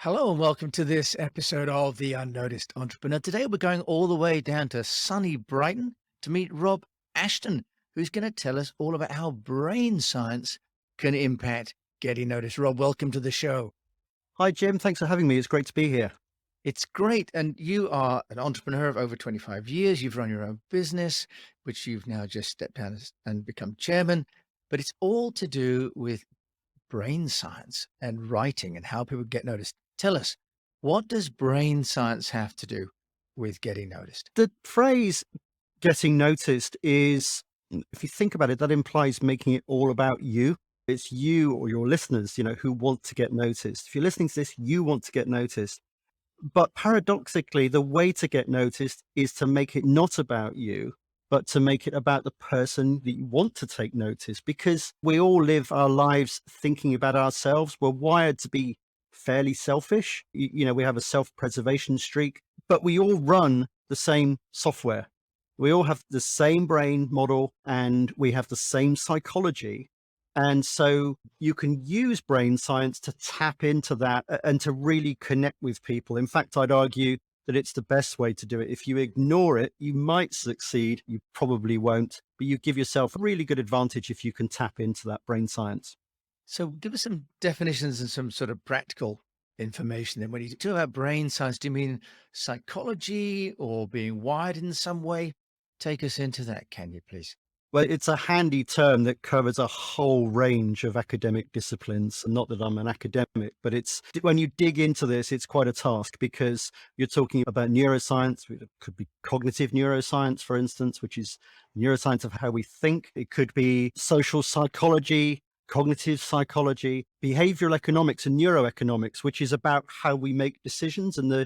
Hello and welcome to this episode of The Unnoticed Entrepreneur. Today we're going all the way down to sunny Brighton to meet Rob Ashton, who's going to tell us all about how brain science can impact getting noticed. Rob, welcome to the show. Hi, Jim. Thanks for having me. It's great to be here. It's great. And you are an entrepreneur of over 25 years. You've run your own business, which you've now just stepped down and become chairman. But it's all to do with brain science and writing and how people get noticed. Tell us, what does brain science have to do with getting noticed? The phrase getting noticed is, if you think about it, that implies making it all about you. It's you or your listeners, who want to get noticed. If you're listening to this, you want to get noticed. But paradoxically, the way to get noticed is to make it not about you, but to make it about the person that you want to take notice, because we all live our lives thinking about ourselves. We're wired to be fairly selfish. We have a self-preservation streak, but we all run the same software. We all have the same brain model and we have the same psychology. And so you can use brain science to tap into that and to really connect with people. In fact, I'd argue that it's the best way to do it. If you ignore it, you might succeed. You probably won't, but you give yourself a really good advantage if you can tap into that brain science. So give us some definitions and some sort of practical information. Then when you talk about brain science, do you mean psychology or being wired in some way? Take us into that, can you please? Well, it's a handy term that covers a whole range of academic disciplines. Not that I'm an academic, but when you dig into this, it's quite a task, because you're talking about neuroscience. It could be cognitive neuroscience, for instance, which is neuroscience of how we think. It could be social psychology, cognitive psychology, behavioral economics, and neuroeconomics, which is about how we make decisions, and the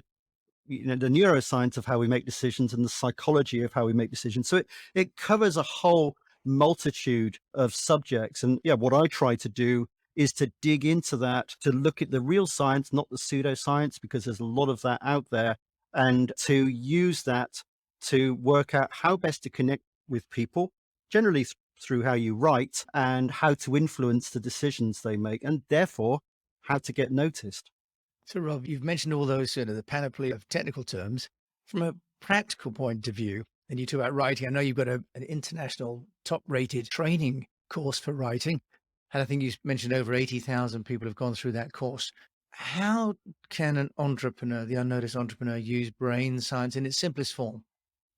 neuroscience of how we make decisions and the psychology of how we make decisions. So it covers a whole multitude of subjects. And yeah, what I try to do is to dig into that, to look at the real science, not the pseudoscience, because there's a lot of that out there, and to use that to work out how best to connect with people, generally through how you write, and how to influence the decisions they make, and therefore how to get noticed. So, Rob, you've mentioned all those sort of the panoply of technical terms. From a practical point of view, and you talk about writing, I know you've got an international top-rated training course for writing, and I think you mentioned over 80,000 people have gone through that course. How can an entrepreneur, the unnoticed entrepreneur, use brain science in its simplest form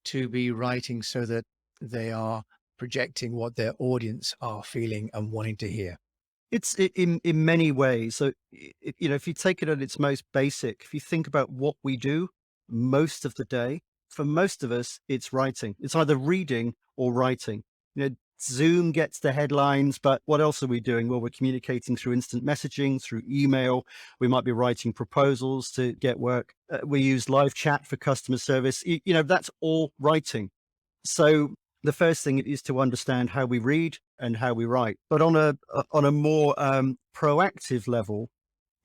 to be writing so that they are projecting what their audience are feeling and wanting to hear? It's in many ways. So, if you take it at its most basic, if you think about what we do most of the day, for most of us, it's writing. It's either reading or writing. Zoom gets the headlines, but what else are we doing? Well, we're communicating through instant messaging, through email. We might be writing proposals to get work. We use live chat for customer service. That's all writing. So the first thing is to understand how we read and how we write. But on a more proactive level,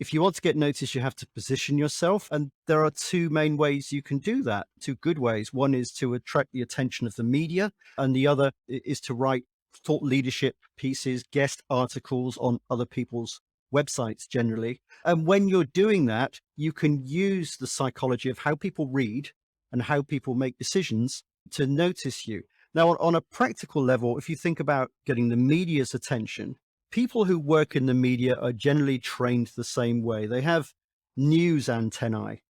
if you want to get noticed, you have to position yourself. And there are two main ways you can do that, two good ways. One is to attract the attention of the media, and the other is to write thought leadership pieces, guest articles on other people's websites generally. And when you're doing that, you can use the psychology of how people read and how people make decisions to notice you. Now, on a practical level, if you think about getting the media's attention, people who work in the media are generally trained the same way. They have news antennae,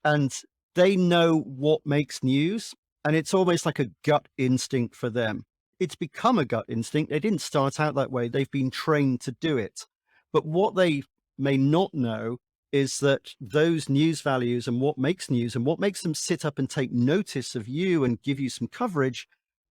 and they know what makes news. And it's almost like a gut instinct for them. It's become a gut instinct. They didn't start out that way. They've been trained to do it. But what they may not know is that those news values and what makes news and what makes them sit up and take notice of you and give you some coverage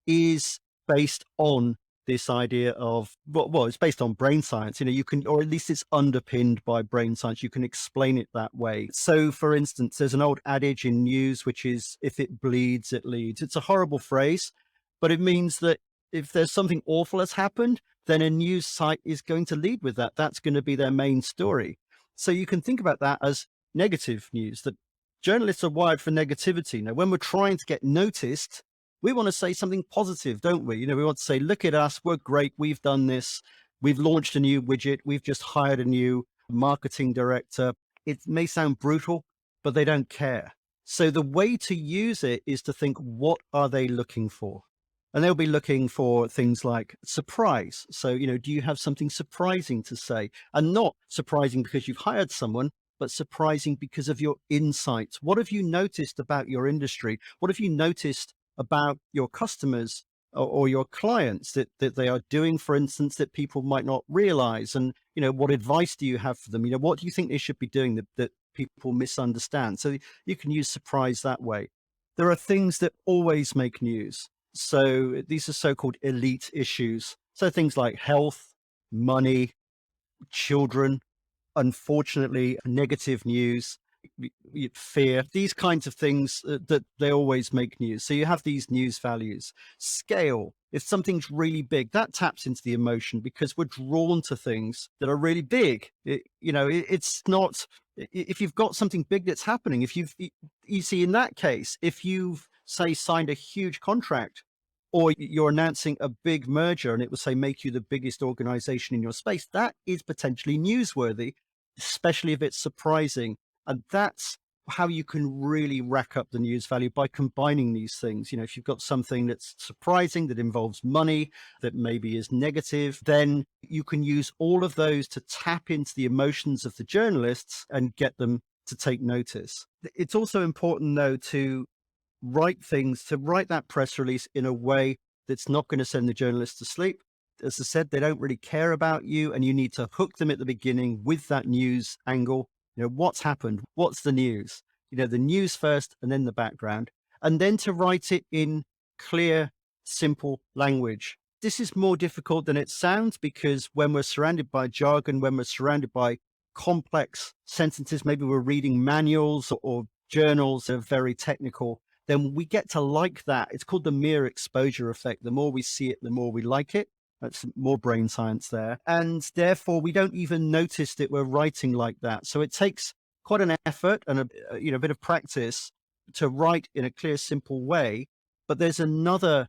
is based on this idea of, well, it's based on brain science. You can, or at least it's underpinned by brain science. You can explain it that way. So, for instance, there's an old adage in news, which is, if it bleeds, it leads. It's a horrible phrase, but it means that if there's something awful has happened, then a news site is going to lead with that. That's going to be their main story. So you can think about that as negative news, that journalists are wired for negativity. Now, when we're trying to get noticed, we want to say something positive, don't we? We want to say, look at us, we're great, we've done this, we've launched a new widget, we've just hired a new marketing director, It may sound brutal, but they don't care. So the way to use it is to think, what are they looking for? And they'll be looking for things like surprise. So, do you have something surprising to say? And not surprising because you've hired someone, but surprising because of your insights. What have you noticed about your industry? What have you noticed about your customers or your clients that they are doing, for instance, that people might not realize? And, what advice do you have for them? What do you think they should be doing that people misunderstand? So you can use surprise that way. There are things that always make news. So these are so-called elite issues. So things like health, money, children, unfortunately, negative news, fear, these kinds of things that they always make news. So you have these news values. Scale, if something's really big, that taps into the emotion because we're drawn to things that are really big. It's not, if you've got something big that's happening, you see in that case, if you've, say, signed a huge contract, or you're announcing a big merger and it will say make you the biggest organization in your space, that is potentially newsworthy, especially if it's surprising. And that's how you can really rack up the news value, by combining these things. If you've got something that's surprising, that involves money, that maybe is negative, then you can use all of those to tap into the emotions of the journalists and get them to take notice. It's also important, though, to write that press release in a way that's not going to send the journalists to sleep. As I said, they don't really care about you, and you need to hook them at the beginning with that news angle. What's happened? What's the news? The news first and then the background, and then to write it in clear, simple language. This is more difficult than it sounds, because when we're surrounded by jargon, when we're surrounded by complex sentences, maybe we're reading manuals or journals that are very technical, then we get to like that. It's called the mere exposure effect. The more we see it, the more we like it. That's more brain science there. And therefore, we don't even notice that we're writing like that. So it takes quite an effort and a bit of practice to write in a clear, simple way. But there's another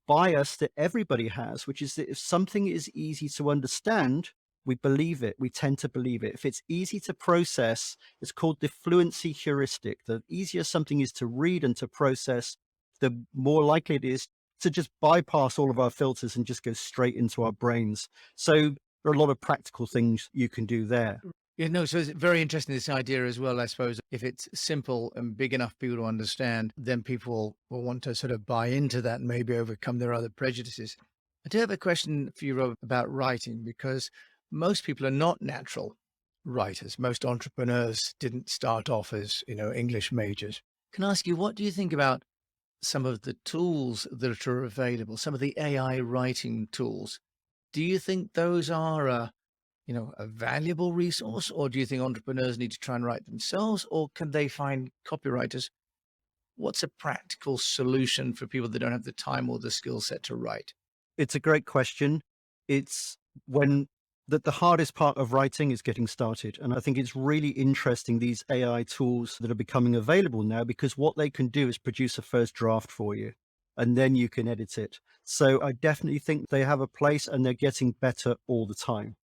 bias that everybody has, which is that if something is easy to understand, we believe it. We tend to believe it. If it's easy to process, it's called the Fluency Heuristic. The easier something is to read and to process, the more likely it is to just bypass all of our filters and just go straight into our brains. So there are a lot of practical things you can do there. So it's very interesting, this idea as well, I suppose. If it's simple and big enough for people to understand, then people will want to sort of buy into that and maybe overcome their other prejudices. I do have a question for you, Rob, about writing, because most people are not natural writers. Most entrepreneurs didn't start off as, English majors. Can I ask you, what do you think about some of the tools that are available, some of the AI writing tools? Do you think those are a valuable resource, or do you think entrepreneurs need to try and write themselves, or can they find copywriters? What's a practical solution for people that don't have the time or the skill set to write? It's a great question. It's when the hardest part of writing is getting started. And I think it's really interesting, these AI tools that are becoming available now, because what they can do is produce a first draft for you, and then you can edit it. So I definitely think they have a place, and they're getting better all the time.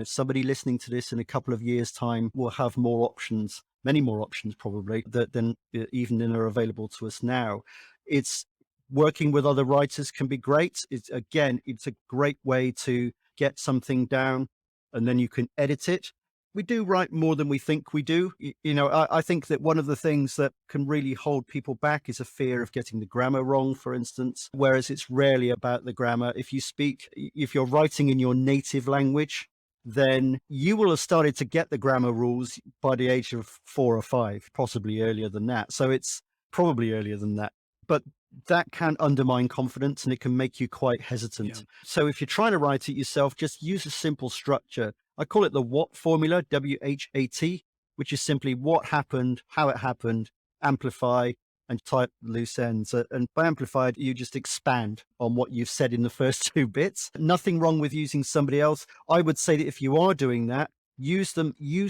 Somebody listening to this in a couple of years' time will have more options, many more options probably, than even are available to us now. It's working with other writers can be great. It's a great way to get something down, and then you can edit it. We do write more than we think we do. I think that one of the things that can really hold people back is a fear of getting the grammar wrong, for instance, whereas it's rarely about the grammar. If you're writing in your native language, then you will have started to get the grammar rules by the age of 4 or 5, possibly earlier than that. So it's probably earlier than that. But that can undermine confidence, and it can make you quite hesitant. Yeah. So if you're trying to write it yourself, just use a simple structure. I call it the WHAT formula, WHAT, which is simply what happened, how it happened, amplify, and type loose ends. And by amplified, you just expand on what you've said in the first 2 bits. Nothing wrong with using somebody else. I would say that if you are doing that, use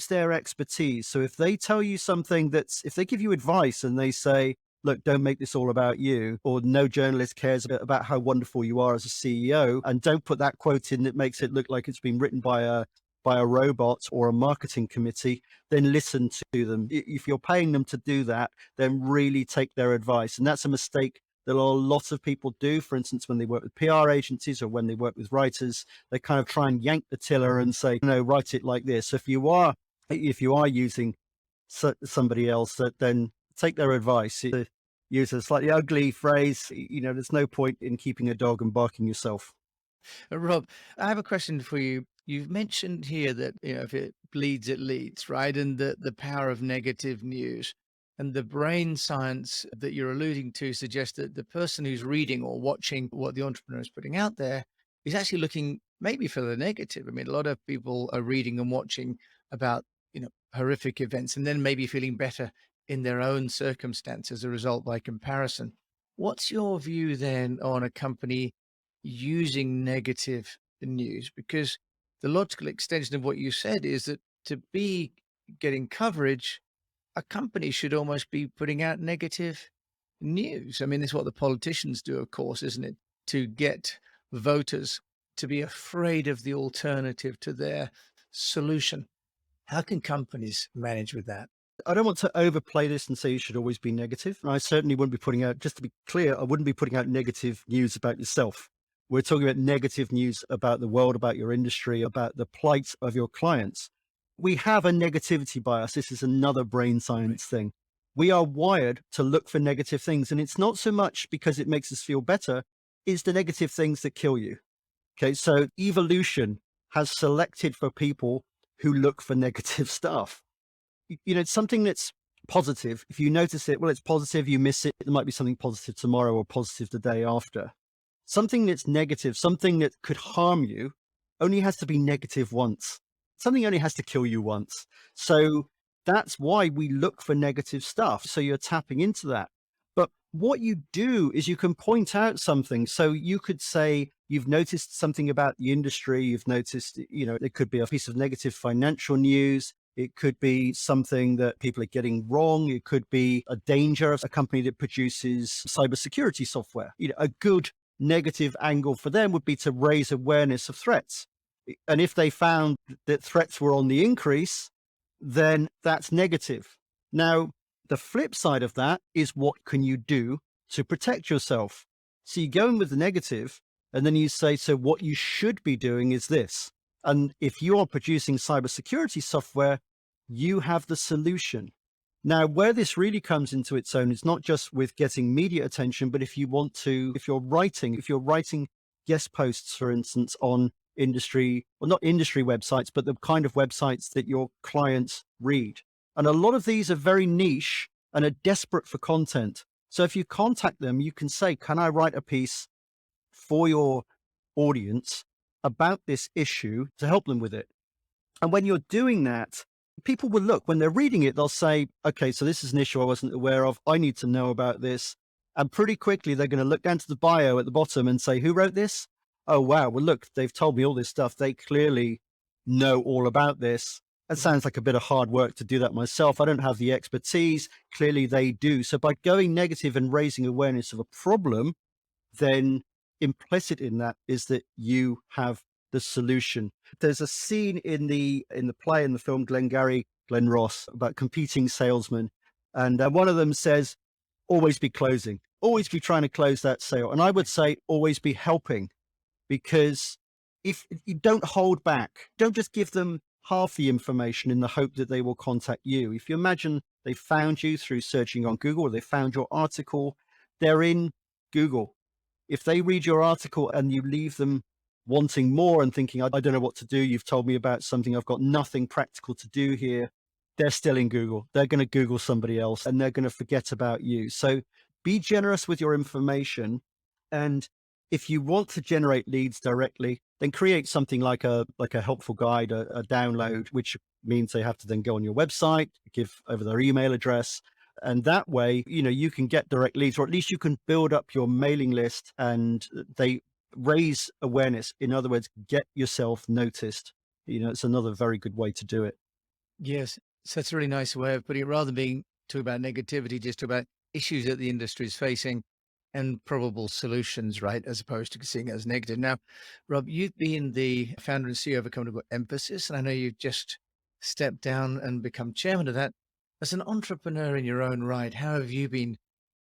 their expertise. So if they tell you something if they give you advice and they say, look, don't make this all about you, or no journalist cares about how wonderful you are as a CEO, and don't put that quote in that makes it look like it's been written by a by a robot or a marketing committee, then listen to them. If you're paying them to do that, then really take their advice. And that's a mistake that a lot of people do. For instance, when they work with PR agencies or when they work with writers, they kind of try and yank the tiller and say, no, write it like this. So if you are using somebody else, then take their advice. To use a slightly ugly phrase, there's no point in keeping a dog and barking yourself. Rob, I have a question for you. You've mentioned here that, if it bleeds, it leads, right? And the power of negative news. And the brain science that you're alluding to suggests that the person who's reading or watching what the entrepreneur is putting out there is actually looking maybe for the negative. I mean, a lot of people are reading and watching about, horrific events and then maybe feeling better in their own circumstance as a result by comparison. What's your view then on a company using negative news? Because the logical extension of what you said is that to be getting coverage, a company should almost be putting out negative news. I mean, it's what the politicians do, of course, isn't it? To get voters to be afraid of the alternative to their solution. How can companies manage with that? I don't want to overplay this and say you should always be negative. And I certainly wouldn't be putting out, just to be clear, I wouldn't be putting out negative news about yourself. We're talking about negative news about the world, about your industry, about the plight of your clients. We have a negativity bias. This is another brain science thing. We are wired to look for negative things. And it's not so much because it makes us feel better, it's the negative things that kill you. Okay, so evolution has selected for people who look for negative stuff. It's something that's positive. If you notice it, well, it's positive, you miss it. There might be something positive tomorrow or positive the day after. Something that's negative, something that could harm you, only has to be negative once. Something only has to kill you once. So that's why we look for negative stuff. So you're tapping into that. But what you do is you can point out something. So you could say you've noticed something about the industry. You've noticed, it could be a piece of negative financial news. It could be something that people are getting wrong. It could be a danger of a company that produces cybersecurity software. A good negative angle for them would be to raise awareness of threats. And if they found that threats were on the increase, then that's negative. Now, the flip side of that is, what can you do to protect yourself? So you go in with the negative, and then you say, so what you should be doing is this. And if you are producing cybersecurity software, you have the solution. Now, where this really comes into its own is not just with getting media attention, but if you're writing guest posts, for instance, on industry, well, not industry websites, but the kind of websites that your clients read. And a lot of these are very niche and are desperate for content. So if you contact them, you can say, can I write a piece for your audience about this issue to help them with it? And when you're doing that, people will look, when they're reading it, they'll say, okay, so this is an issue I wasn't aware of. I need to know about this. And pretty quickly, they're going to look down to the bio at the bottom and say, who wrote this? Oh, wow. Well, look, they've told me all this stuff. They clearly know all about this. That sounds like a bit of hard work to do that myself. I don't have the expertise. Clearly they do. So by going negative and raising awareness of a problem, then implicit in that is that you have the solution. There's a scene in the play, in the film Glengarry Glen Ross, about competing salesmen. And one of them says, always be closing, always be trying to close that sale. And I would say always be helping, because if you don't hold back, don't just give them half the information in the hope that they will contact you. If you imagine they found you through searching on Google, or they found your article, they're in Google. If they read your article and you leave them wanting more and thinking, I don't know what to do, you've told me about something, I've got nothing practical to do here, they're still in Google. They're going to Google somebody else and they're going to forget about you. So be generous with your information. And if you want to generate leads directly, then create something like a helpful guide, a download, which means they have to then go on your website, give over their email address. And that way, you can get direct leads, or at least you can build up your mailing list and they raise awareness. In other words, get yourself noticed. It's another very good way to do it. Yes. So that's a really nice way of putting it. Rather than being talk about negativity, just talk about issues that the industry is facing and probable solutions, right? As opposed to seeing it as negative. Now, Rob, you've been the founder and CEO of a company called Emphasis, and I know you've just stepped down and become chairman of that. As an entrepreneur in your own right, how have you been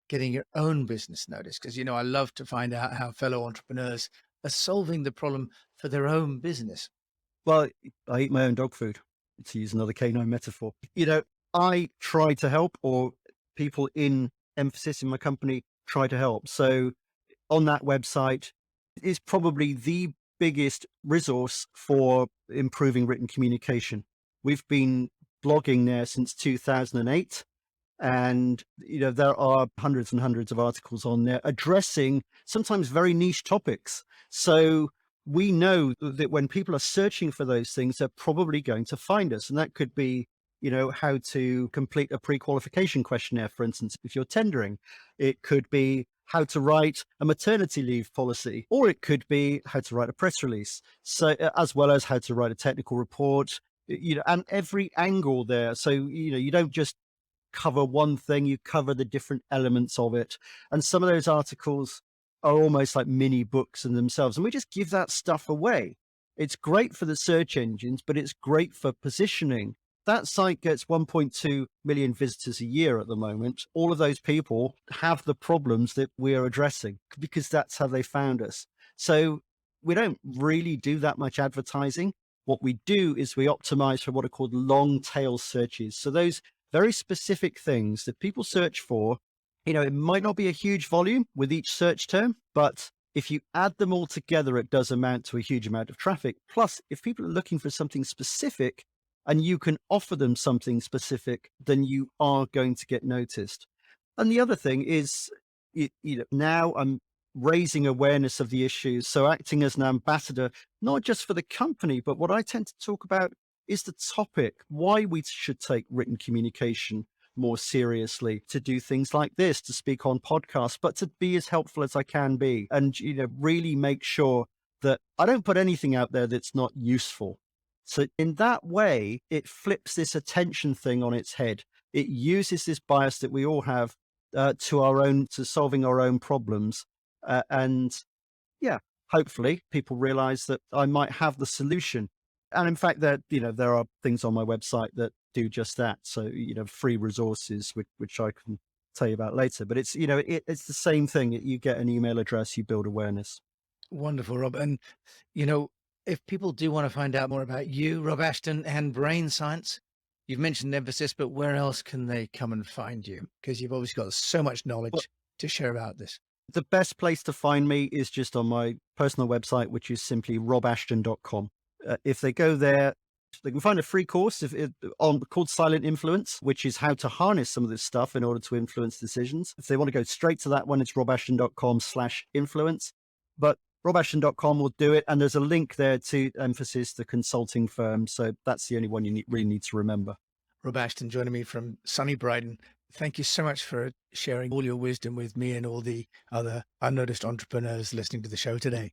getting your own business noticed? Because, I love to find out how fellow entrepreneurs are solving the problem for their own business. Well, I eat my own dog food, to use another canine metaphor. I try to help, or people in Emphasis in my company try to help. So on that website is probably the biggest resource for improving written communication. We've been blogging there since 2008. And, there are hundreds and hundreds of articles on there addressing sometimes very niche topics. So we know that when people are searching for those things, they're probably going to find us. And that could be, how to complete a pre-qualification questionnaire, for instance, if you're tendering. It could be how to write a maternity leave policy, or it could be how to write a press release. So as well as how to write a technical report, and every angle there. So, you don't just cover one thing, you cover the different elements of it. And some of those articles are almost like mini books in themselves. And we just give that stuff away. It's great for the search engines, but it's great for positioning. That site gets 1.2 million visitors a year at the moment. All of those people have the problems that we are addressing because that's how they found us. So we don't really do that much advertising. What we do is we optimize for what are called long tail searches. So those very specific things that people search for, it might not be a huge volume with each search term, but if you add them all together, it does amount to a huge amount of traffic. Plus, if people are looking for something specific and you can offer them something specific, then you are going to get noticed. And the other thing is, now I'm raising awareness of the issues. So acting as an ambassador, not just for the company, but what I tend to talk about is the topic, why we should take written communication more seriously, to do things like this, to speak on podcasts, but to be as helpful as I can be and, really make sure that I don't put anything out there that's not useful. So in that way, it flips this attention thing on its head. It uses this bias that we all have to solving our own problems. And yeah, hopefully people realize that I might have the solution. And in fact, there are things on my website that do just that. So, free resources, which I can tell you about later. But it's, it's the same thing. You get an email address, you build awareness. Wonderful, Rob. And, if people do want to find out more about you, Rob Ashton, and brain science, you've mentioned Emphasis, but where else can they come and find you? Because you've obviously got so much knowledge to share about this. The best place to find me is just on my personal website, which is simply robashton.com. If they go there, they can find a free course called Silent Influence, which is how to harness some of this stuff in order to influence decisions. If they want to go straight to that one, it's robashton.com/influence. But robashton.com will do it. And there's a link there to Emphasis, the consulting firm. So that's the only one you really need to remember. Rob Ashton joining me from sunny Brighton. Thank you so much for sharing all your wisdom with me and all the other unnoticed entrepreneurs listening to the show today.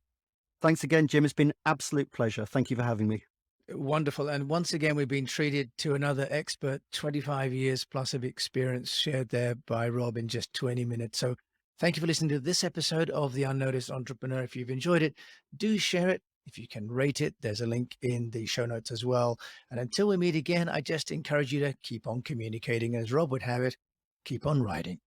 Thanks again, Jim. It's been an absolute pleasure. Thank you for having me. Wonderful. And once again, we've been treated to another expert, 25 years plus of experience shared there by Rob in just 20 minutes. So thank you for listening to this episode of The Unnoticed Entrepreneur. If you've enjoyed it, do share it. If you can rate it, there's a link in the show notes as well. And until we meet again, I just encourage you to keep on communicating. As Rob would have it, keep on writing.